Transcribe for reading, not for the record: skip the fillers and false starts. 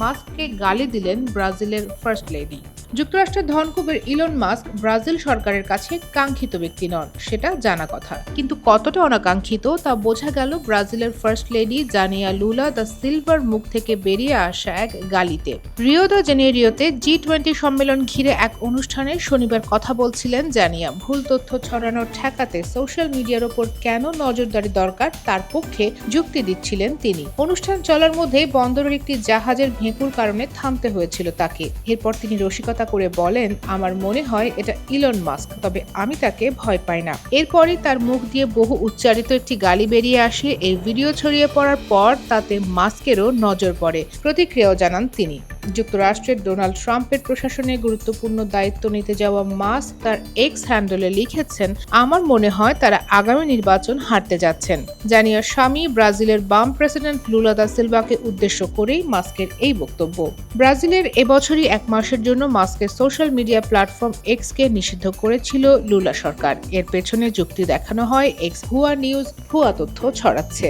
মাস্ককে গালি দিলেন ব্রাজিলের ফার্স্ট লেডি। যুক্তরাষ্ট্রের ধনকুবের ইলন মাস্ক ব্রাজিল সরকারের কাছে কাঙ্ক্ষিত ব্যক্তি নন, সেটা জানা কথা। কিন্তু কতটা অনাকাঙ্ক্ষিত তা বোঝা গেল ব্রাজিলের ফার্স্ট লেডি জানিয়া লুলা দা সিলভার মুখ থেকে বেরিয়ে আসা এক গালিতে। রিও দা জেনেরিওতে G20 সম্মেলন ঘিরে এক অনুষ্ঠানে শনিবার কথা বলছিলেন জানিয়া ভুল তথ্য ছড়ানোর ঠেকাতে সোশ্যাল মিডিয়ার ওপর কেন নজরদারি দরকার তার পক্ষে যুক্তি দিচ্ছিলেন তিনি। অনুষ্ঠান চলার মধ্যে বন্দরের একটি জাহাজের ভেঁকুর কারণে থামতে হয়েছিল তাকে। এরপর তিনি রসিকতা করে বলেন, আমার মনে হয় এটা ইলন মাস্ক, তবে আমি তাকে ভয় পাই না। এরপরই তার মুখ দিয়ে বহু উচ্চারিত একটি গালি বেরিয়ে আসে। এই ভিডিও ছড়িয়ে পড়ার পর তাতে মাস্কেরও নজর পড়ে, প্রতিক্রিয়াও জানান তিনি। যুক্তরাষ্ট্রের ডোনাল্ড ট্রাম্পের প্রশাসনে গুরুত্বপূর্ণ দায়িত্ব নিতে যাওয়া মাস্ক তার এক্স হ্যান্ডেলে লিখেছেন, আমার মনে হয় তারা আগামী নির্বাচন হারতে যাচ্ছেন। জানিয়ার স্বামী ব্রাজিলের বাম প্রেসিডেন্ট লুলা দা সিলভাকে উদ্দেশ্য করেই মাস্কের এই বক্তব্য। ব্রাজিলের এবছরই 1 মাসের জন্য মাস্কের সোশ্যাল মিডিয়া প্ল্যাটফর্ম এক্সকে নিষিদ্ধ করেছিল লুলা সরকার। এর পেছনে যুক্তি দেখানো হয় এক্স ভুয়া নিউজ, ভুয়া তথ্য ছড়াচ্ছে।